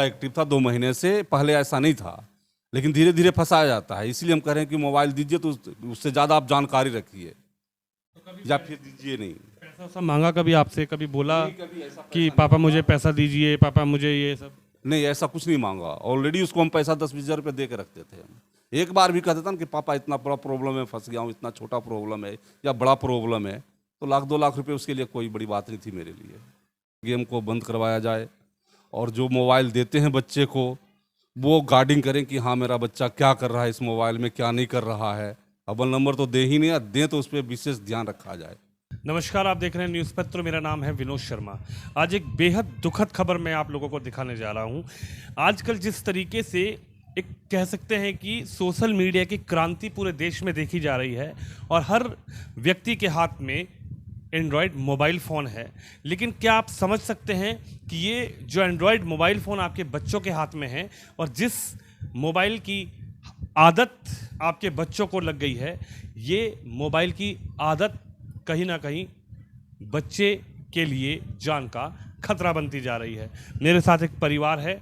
Active था 2 महीने से, पहले ऐसा नहीं था, लेकिन धीरे धीरे फंसाया जाता है। इसलिए हम कह रहे हैं कि मोबाइल दीजिए तो उससे ज़्यादा आप जानकारी रखिए, या फिर दीजिए नहीं। पैसा वैसा मांगा कभी आपसे, कभी बोला नहीं, कभी ऐसा कि पैसा पापा मुझे पैसा दीजिए, पापा मुझे ये सब? नहीं, ऐसा कुछ नहीं मांगा। ऑलरेडी उसको हम पैसा 10-20 हज़ार रुपये दे के रखते थे हम। एक बार भी कहते था ना कि पापा इतना बड़ा प्रॉब्लम है, फंस गया हूँ, इतना छोटा प्रॉब्लम है या बड़ा प्रॉब्लम है, तो 1-2 लाख रुपए उसके लिए कोई बड़ी बात नहीं थी मेरे लिए। गेम को बंद करवाया जाए, और जो मोबाइल देते हैं बच्चे को वो गार्डिंग करें कि हाँ मेरा बच्चा क्या कर रहा है इस मोबाइल में, क्या नहीं कर रहा है। अव्वल नंबर तो दे ही नहीं, दें तो उस पर विशेष ध्यान रखा जाए। नमस्कार, आप देख रहे हैं न्यूज़ पत्र। मेरा नाम है विनोद शर्मा। आज एक बेहद दुखद खबर मैं आप लोगों को दिखाने जा रहा हूं। आजकल जिस तरीके से एक कह सकते हैं कि सोशल मीडिया की क्रांति पूरे देश में देखी जा रही है और हर व्यक्ति के हाथ में एंड्रॉयड मोबाइल फ़ोन है, लेकिन क्या आप समझ सकते हैं कि ये जो एंड्रॉयड मोबाइल फ़ोन आपके बच्चों के हाथ में है और जिस मोबाइल की आदत आपके बच्चों को लग गई है, ये मोबाइल की आदत कहीं ना कहीं बच्चे के लिए जान का खतरा बनती जा रही है। मेरे साथ एक परिवार है।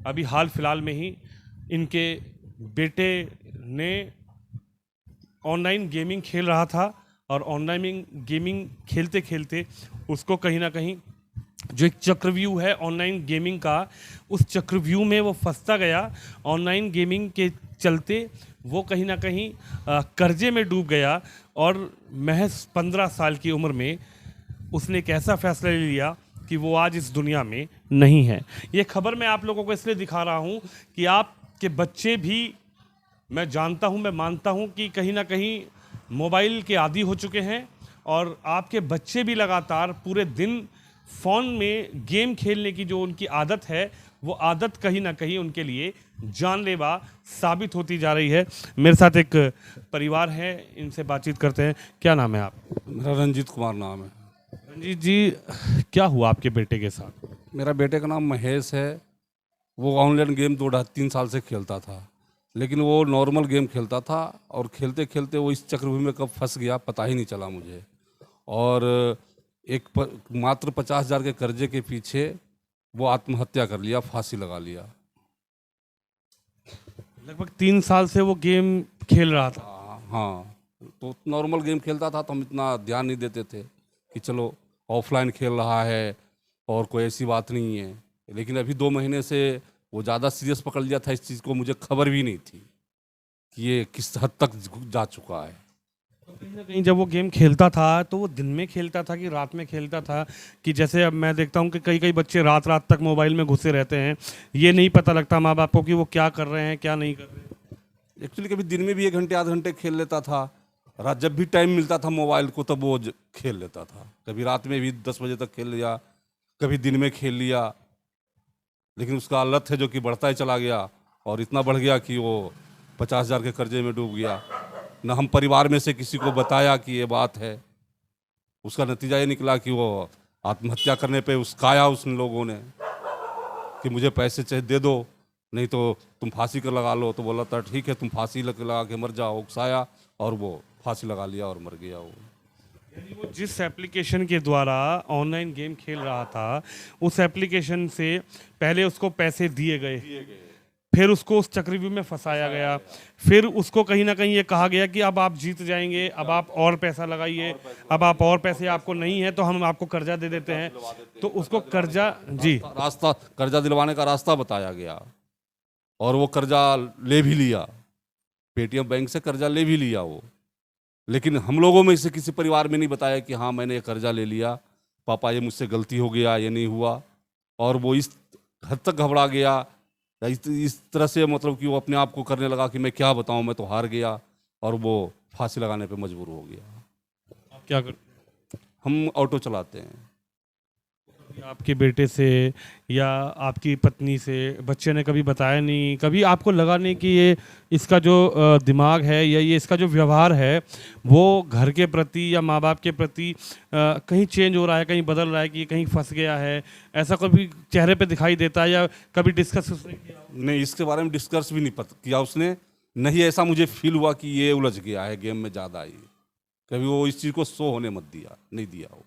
अभी हाल फिलहाल में ही इनके बेटे ने ऑनलाइन गेमिंग खेल रहा था और ऑनलाइन गेमिंग खेलते खेलते उसको कहीं ना कहीं जो एक चक्रव्यूह है ऑनलाइन गेमिंग का, उस चक्रव्यूह में वो फंसता गया। ऑनलाइन गेमिंग के चलते वो कहीं ना कहीं कर्जे में डूब गया और महज 15 साल की उम्र में उसने एक ऐसा फैसला ले लिया कि वो आज इस दुनिया में नहीं है। ये खबर मैं आप लोगों को इसलिए दिखा रहा हूँ कि आपके बच्चे भी, मैं जानता हूँ, मैं मानता हूँ कि कहीं ना कहीं मोबाइल के आदी हो चुके हैं और आपके बच्चे भी लगातार पूरे दिन फ़ोन में गेम खेलने की जो उनकी आदत है, वो आदत कहीं ना कहीं उनके लिए जानलेवा साबित होती जा रही है। मेरे साथ एक परिवार है, इनसे बातचीत करते हैं। क्या नाम है आप? मेरा रंजीत कुमार नाम है। रंजीत जी, क्या हुआ आपके बेटे के साथ? मेरा बेटे का नाम महेश है। वो ऑनलाइन गेम 2-3 साल से खेलता था, लेकिन वो नॉर्मल गेम खेलता था और खेलते खेलते वो इस चक्रव्यूह में कब फंस गया पता ही नहीं चला मुझे। और मात्र 50,000 के कर्जे के पीछे वो आत्महत्या कर लिया, फांसी लगा लिया। लगभग 3 साल से वो गेम खेल रहा था। हाँ, तो नॉर्मल गेम खेलता था तो हम इतना ध्यान नहीं देते थे कि चलो ऑफलाइन खेल रहा है और कोई ऐसी बात नहीं है। लेकिन अभी 2 महीने से वो ज़्यादा सीरियस पकड़ लिया था इस चीज़ को, मुझे खबर भी नहीं थी कि ये किस हद तक जा चुका है। तो कहीं ना कहीं जब वो गेम खेलता था तो वो दिन में खेलता था कि रात में खेलता था? कि जैसे अब मैं देखता हूँ कि कई कई बच्चे रात रात तक मोबाइल में घुसे रहते हैं, ये नहीं पता लगता माँ बाप को कि वो क्या कर रहे हैं क्या नहीं कर रहे हैं। एक्चुअली कभी दिन में भी 1 घंटे आधे घंटे खेल लेता था, रात जब भी टाइम मिलता था मोबाइल को तब वो खेल लेता था। कभी रात में भी 10 बजे तक खेल लिया, कभी दिन में खेल लिया, लेकिन उसका लत है जो कि बढ़ता ही चला गया और इतना बढ़ गया कि वो 50,000 के कर्जे में डूब गया। न हम परिवार में से किसी को बताया कि ये बात है। उसका नतीजा ये निकला कि वो आत्महत्या करने पे उस्काया उन लोगों ने कि मुझे पैसे चाहिए दे दो, नहीं तो तुम फांसी कर लगा लो। तो बोला था ठीक है तुम फांसी लगा के मर जाओ, उकसाया और वो फांसी लगा लिया और मर गया वो। यानी वो जिस एप्लीकेशन के द्वारा ऑनलाइन गेम खेल रहा था, उस एप्लीकेशन से पहले उसको पैसे दिए गए, फिर उसको उस चक्रव्यूह में फंसाया गया, फिर उसको कहीं ना कहीं ये कहा गया कि अब आप जीत जाएंगे, अब आप और पैसा लगाइए, अब आप और पैसे आपको नहीं है तो हम आपको कर्जा दे देते हैं। तो उसको कर्जा, जी, रास्ता कर्जा दिलवाने का रास्ता बताया गया और वो कर्जा ले भी लिया, पेटीएम बैंक से कर्जा ले भी लिया वो। लेकिन हम लोगों में से किसी परिवार में नहीं बताया कि हाँ मैंने ये कर्जा ले लिया, पापा ये मुझसे गलती हो गया, ये नहीं हुआ। और वो इस हद तक घबरा गया, इस तरह से मतलब कि वो अपने आप को करने लगा कि मैं क्या बताऊं, मैं तो हार गया, और वो फांसी लगाने पे मजबूर हो गया। आप क्या कर, हम ऑटो चलाते हैं। आपके बेटे से या आपकी पत्नी से बच्चे ने कभी बताया नहीं, कभी आपको लगा नहीं कि ये इसका जो दिमाग है या ये इसका जो व्यवहार है वो घर के प्रति या माँ बाप के प्रति कहीं चेंज हो रहा है, कहीं बदल रहा है, कि ये कहीं फंस गया है? ऐसा कभी चेहरे पे दिखाई देता है या कभी डिस्कस उसने किया? नहीं, इसके बारे में डिस्कस भी नहीं किया उसने। नहीं, ऐसा मुझे फील हुआ कि ये उलझ गया है गेम में ज़्यादा ही। कभी वो इस चीज़ को शो होने मत दिया, नहीं दिया वो।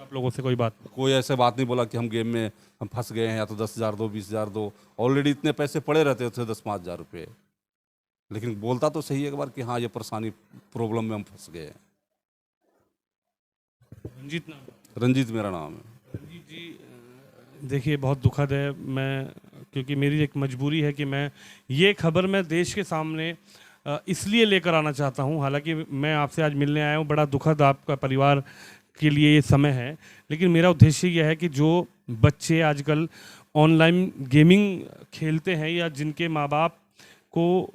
आप लोगों से कोई बात? कोई ऐसे बात नहीं बोला कि हम गेम में हम फंस गए हैं, या तो 10,000 दो, 20,000 दो। ऑलरेडी इतने पैसे पड़े रहते थे, 10-5 हज़ार रुपये। लेकिन बोलता तो सही एक बार कि हाँ ये परेशानी, प्रॉब्लम में हम फंस गए हैं। रंजीत नाम? रंजीत मेरा नाम है। रंजीत जी, देखिए बहुत दुखद है। मैं, क्योंकि मेरी एक मजबूरी है कि मैं ये खबर मैं देश के सामने इसलिए लेकर आना चाहता हूँ। हालांकि मैं आपसे आज मिलने आया हूँ, बड़ा दुखद आपका परिवार के लिए ये समय है, लेकिन मेरा उद्देश्य यह है कि जो बच्चे आजकल ऑनलाइन गेमिंग खेलते हैं, या जिनके माँ बाप को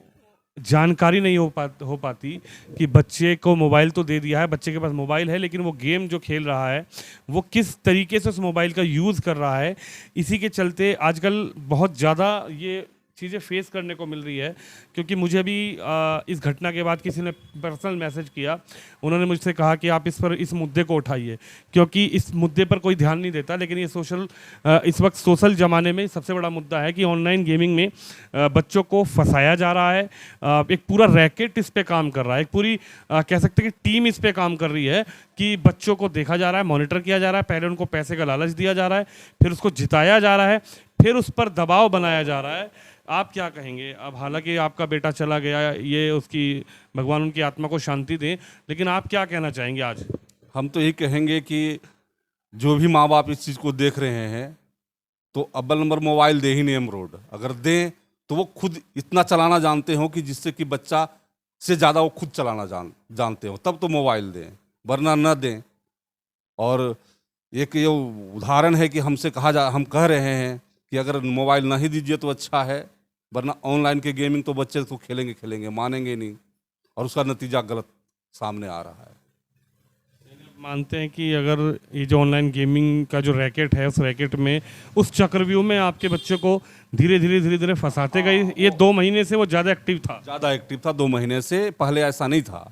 जानकारी नहीं हो पाती कि बच्चे को मोबाइल तो दे दिया है, बच्चे के पास मोबाइल है, लेकिन वो गेम जो खेल रहा है वो किस तरीके से उस मोबाइल का यूज़ कर रहा है, इसी के चलते आजकल बहुत ज़्यादा ये चीज़ें फेस करने को मिल रही है। क्योंकि मुझे अभी इस घटना के बाद किसी ने पर्सनल मैसेज किया, उन्होंने मुझसे कहा कि आप इस मुद्दे को उठाइए, क्योंकि इस मुद्दे पर कोई ध्यान नहीं देता। लेकिन ये इस वक्त सोशल ज़माने में सबसे बड़ा मुद्दा है कि ऑनलाइन गेमिंग में बच्चों को फंसाया जा रहा है। एक पूरा रैकेट इस पे काम कर रहा है, एक पूरी कह सकते हैं कि टीम इस पे काम कर रही है कि बच्चों को देखा जा रहा है, मॉनिटर किया जा रहा है। पहले उनको पैसे का लालच दिया जा रहा है, फिर उसको जिताया जा रहा है, फिर उस पर दबाव बनाया जा रहा है। आप क्या कहेंगे? अब हालांकि आपका बेटा चला गया, ये उसकी, भगवान उनकी आत्मा को शांति दें, लेकिन आप क्या कहना चाहेंगे आज? हम तो यही कहेंगे कि जो भी माँ बाप इस चीज़ को देख रहे हैं, तो अव्वल नंबर मोबाइल दे ही नहीं एमरोड। अगर दें तो वो खुद इतना चलाना जानते हो कि जिससे कि बच्चा से ज़्यादा वो खुद चलाना जानते हो, तब तो मोबाइल दें, वरना न दें। और एक ये उदाहरण है कि हम कह रहे हैं कि अगर मोबाइल नहीं दीजिए तो अच्छा है, वरना ऑनलाइन के गेमिंग तो बच्चे तो खेलेंगे, मानेंगे नहीं, और उसका नतीजा गलत सामने आ रहा है। मानते हैं कि अगर ये जो ऑनलाइन गेमिंग का जो रैकेट है, उस रैकेट में, उस चक्रव्यूह में आपके बच्चे को धीरे धीरे फंसाते गए। ये 2 महीने से वो ज़्यादा एक्टिव था। 2 महीने से पहले ऐसा नहीं था,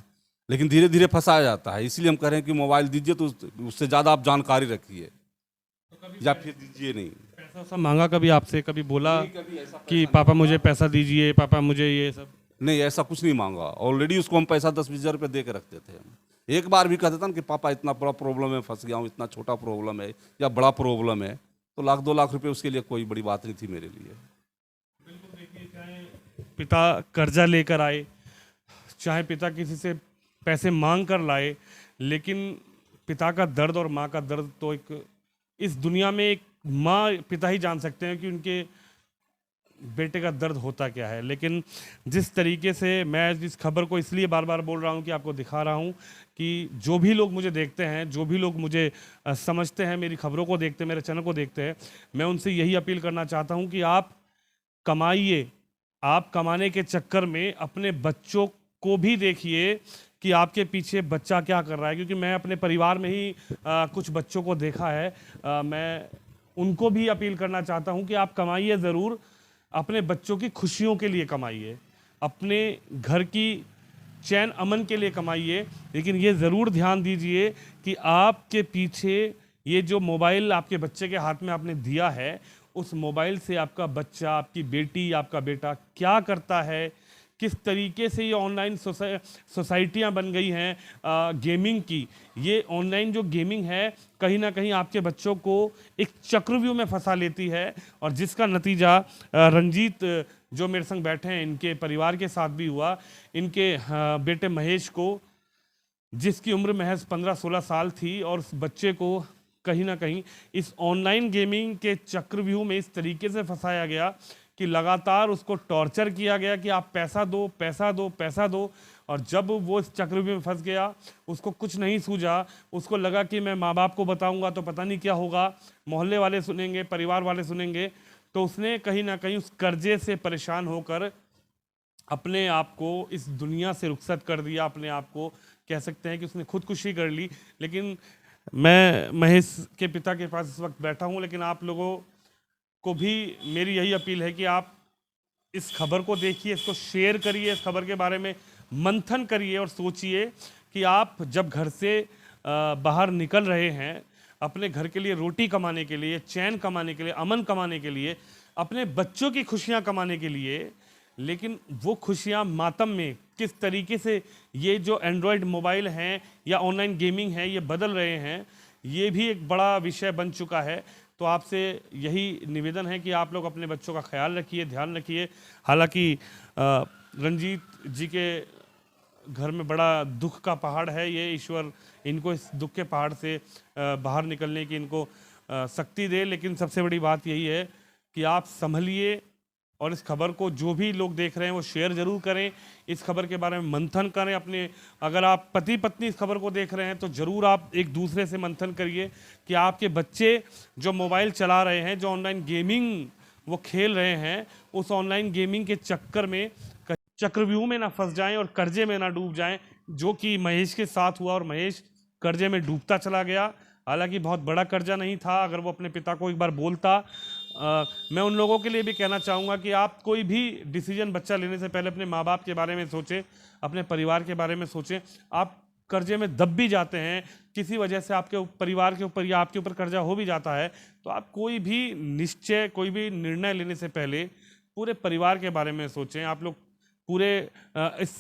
लेकिन धीरे धीरे फंसाया जाता है। इसलिए हम कह रहे हैं कि मोबाइल दीजिए तो उससे ज़्यादा आप जानकारी रखिए, या फिर दीजिए नहीं। पैसा मांगा कभी आपसे? कभी बोला कि पापा मुझे पैसा दीजिए, पापा मुझे ये सब? नहीं, ऐसा कुछ नहीं मांगा। ऑलरेडी उसको हम पैसा 10-20 हज़ार रुपये दे के रखते थे। हम एक बार भी कहते थे ना कि पापा इतना बड़ा प्रॉब्लम है, फंस गया हूँ, इतना छोटा प्रॉब्लम है या बड़ा प्रॉब्लम है, तो 1-2 लाख रुपए उसके लिए कोई बड़ी बात नहीं थी मेरे लिए। बिल्कुल, देखिए, चाहे पिता कर्जा लेकर आए, चाहे पिता किसी से पैसे मांग कर लाए, लेकिन पिता का दर्द और माँ का दर्द तो एक, इस दुनिया में एक माँ पिता ही जान सकते हैं कि उनके बेटे का दर्द होता क्या है। लेकिन जिस तरीके से मैं इस खबर को इसलिए बार बार बोल रहा हूँ कि आपको दिखा रहा हूँ कि जो भी लोग मुझे देखते हैं, जो भी लोग मुझे समझते हैं, मेरी खबरों को देखते हैं, मेरे चैनल को देखते हैं, मैं उनसे यही अपील करना चाहता हूँ कि आप कमाइए। आप कमाने के चक्कर में अपने बच्चों को भी देखिए कि आपके पीछे बच्चा क्या कर रहा है। क्योंकि मैं अपने परिवार में ही कुछ बच्चों को देखा है। मैं उनको भी अपील करना चाहता हूं कि आप कमाइए ज़रूर, अपने बच्चों की खुशियों के लिए कमाइए, अपने घर की चैन अमन के लिए कमाइए, लेकिन ये ज़रूर ध्यान दीजिए कि आपके पीछे ये जो मोबाइल आपके बच्चे के हाथ में आपने दिया है, उस मोबाइल से आपका बच्चा, आपकी बेटी, आपका बेटा क्या करता है, किस तरीके से ये ऑनलाइन सोसाइटियाँ बन गई हैं गेमिंग की। ये ऑनलाइन जो गेमिंग है कहीं ना कहीं आपके बच्चों को एक चक्रव्यूह में फंसा लेती है, और जिसका नतीजा रंजीत जो मेरे संग बैठे हैं, इनके परिवार के साथ भी हुआ। इनके बेटे महेश को, जिसकी उम्र महज 15-16 साल थी, और उस बच्चे को कहीं ना कहीं इस ऑनलाइन गेमिंग के चक्रव्यूह में इस तरीके से फंसाया गया कि लगातार उसको टॉर्चर किया गया कि आप पैसा दो, पैसा दो, पैसा दो। और जब वो इस चक्रव्यूह में फंस गया, उसको कुछ नहीं सूझा। उसको लगा कि मैं माँ बाप को बताऊंगा तो पता नहीं क्या होगा, मोहल्ले वाले सुनेंगे, परिवार वाले सुनेंगे। तो उसने कहीं ना कहीं उस कर्जे से परेशान होकर अपने आप को इस दुनिया से रुखसत कर दिया। अपने आप को कह सकते हैं कि उसने खुदकुशी कर ली। लेकिन मैं महेश के पिता के पास इस वक्त बैठा हूँ, लेकिन आप लोगों को भी मेरी यही अपील है कि आप इस खबर को देखिए, इसको शेयर करिए, इस खबर के बारे में मंथन करिए और सोचिए कि आप जब घर से बाहर निकल रहे हैं अपने घर के लिए रोटी कमाने के लिए, चैन कमाने के लिए, अमन कमाने के लिए, अपने बच्चों की खुशियां कमाने के लिए, लेकिन वो खुशियां मातम में किस तरीके से ये जो एंड्रॉयड मोबाइल हैं या ऑनलाइन गेमिंग है ये बदल रहे हैं, ये भी एक बड़ा विषय बन चुका है। तो आपसे यही निवेदन है कि आप लोग अपने बच्चों का ख्याल रखिए, ध्यान रखिए। हालांकि रंजीत जी के घर में बड़ा दुख का पहाड़ है, ये ईश्वर इनको इस दुख के पहाड़ से बाहर निकलने की इनको शक्ति दे। लेकिन सबसे बड़ी बात यही है कि आप संभलिए और इस खबर को जो भी लोग देख रहे हैं वो शेयर जरूर करें, इस खबर के बारे में मंथन करें अपने। अगर आप पति पत्नी इस खबर को देख रहे हैं तो ज़रूर आप एक दूसरे से मंथन करिए कि आपके बच्चे जो मोबाइल चला रहे हैं, जो ऑनलाइन गेमिंग वो खेल रहे हैं, उस ऑनलाइन गेमिंग के चक्कर में चक्रव्यूह में ना फंस जाएं और कर्जे में ना डूब जाएं, जो कि महेश के साथ हुआ। और महेश कर्जे में डूबता चला गया। हालांकि बहुत बड़ा कर्जा नहीं था, अगर वो अपने पिता को एक बार बोलता। मैं उन लोगों के लिए भी कहना चाहूँगा कि आप कोई भी डिसीजन बच्चा लेने से पहले अपने माँ बाप के बारे में सोचें, अपने परिवार के बारे में सोचें। आप कर्जे में दब भी जाते हैं, किसी वजह से आपके परिवार के ऊपर या आपके ऊपर कर्जा हो भी जाता है, तो आप कोई भी निश्चय, कोई भी निर्णय लेने से पहले पूरे परिवार के बारे में सोचें। आप लोग पूरे इस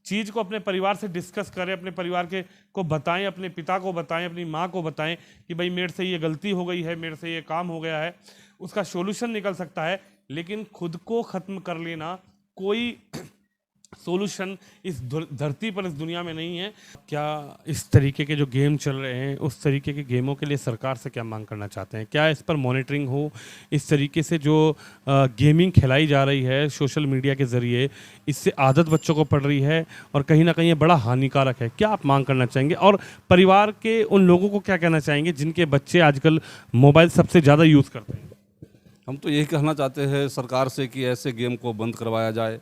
चीज़ को अपने परिवार से डिस्कस करें, अपने परिवार के को बताएं, अपने पिता को बताएं, अपनी माँ को बताएं कि भाई मेरे से ये गलती हो गई है, मेरे से ये काम हो गया है। उसका सॉल्यूशन निकल सकता है, लेकिन खुद को ख़त्म कर लेना कोई सॉल्यूशन इस धरती पर, इस दुनिया में नहीं है। क्या इस तरीके के जो गेम चल रहे हैं, उस तरीके के गेमों के लिए सरकार से क्या मांग करना चाहते हैं? क्या इस पर मॉनिटरिंग हो? इस तरीके से जो गेमिंग खिलाई जा रही है सोशल मीडिया के ज़रिए, इससे आदत बच्चों को पड़ रही है और कहीं ना कहीं ये बड़ा हानिकारक है। क्या आप मांग करना चाहेंगे? और परिवार के उन लोगों को क्या कहना चाहेंगे जिनके बच्चे आजकल मोबाइल सबसे ज़्यादा यूज़ करते हैं? हम तो यही कहना चाहते हैं सरकार से कि ऐसे गेम को बंद करवाया जाए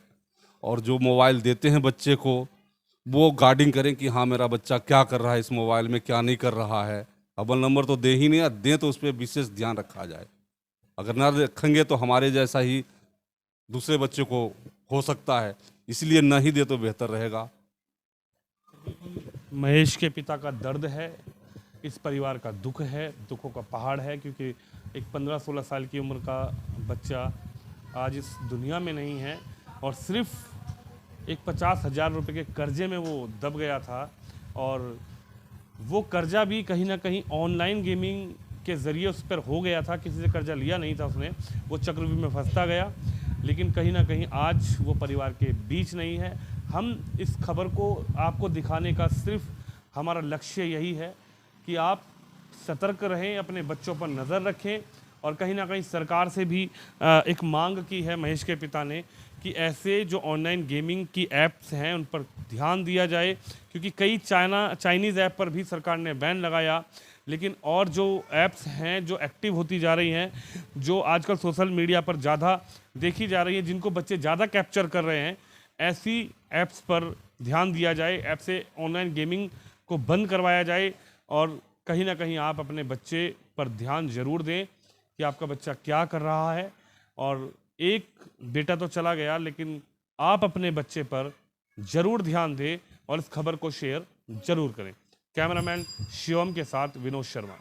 और जो मोबाइल देते हैं बच्चे को वो गार्डिंग करें कि हाँ मेरा बच्चा क्या कर रहा है इस मोबाइल में, क्या नहीं कर रहा है। अव्वल नंबर तो दे ही नहीं, दें तो उस पर विशेष ध्यान रखा जाए। अगर ना रखेंगे तो हमारे जैसा ही दूसरे बच्चे को हो सकता है, इसलिए ना ही दे तो बेहतर रहेगा। महेश के पिता का दर्द है, इस परिवार का दुख है, दुखों का पहाड़ है, क्योंकि एक 15-16 साल की उम्र का बच्चा आज इस दुनिया में नहीं है और सिर्फ एक 50,000 रुपये के कर्जे में वो दब गया था। और वो कर्जा भी कहीं ना कहीं ऑनलाइन गेमिंग के ज़रिए उस पर हो गया था, किसी से कर्जा लिया नहीं था उसने, वो चक्रव्यूह में फंसता गया। लेकिन कहीं ना कहीं आज वो परिवार के बीच नहीं है। हम इस खबर को आपको दिखाने का सिर्फ हमारा लक्ष्य यही है कि आप सतर्क रहें, अपने बच्चों पर नज़र रखें। और कहीं ना कहीं सरकार से भी एक मांग की है महेश के पिता ने कि ऐसे जो ऑनलाइन गेमिंग की ऐप्स हैं उन पर ध्यान दिया जाए, क्योंकि कई चाइनीज़ ऐप पर भी सरकार ने बैन लगाया। लेकिन और जो ऐप्स हैं जो एक्टिव होती जा रही हैं, जो आजकल सोशल मीडिया पर ज़्यादा देखी जा रही है, जिनको बच्चे ज़्यादा कैप्चर कर रहे हैं, ऐसी ऐप्स पर ध्यान दिया जाए, ऐप से ऑनलाइन गेमिंग को बंद करवाया जाए। और कहीं ना कहीं आप अपने बच्चे पर ध्यान ज़रूर दें कि आपका बच्चा क्या कर रहा है। और एक बेटा तो चला गया, लेकिन आप अपने बच्चे पर ज़रूर ध्यान दें और इस खबर को शेयर ज़रूर करें। कैमरामैन शिवम के साथ विनोद शर्मा।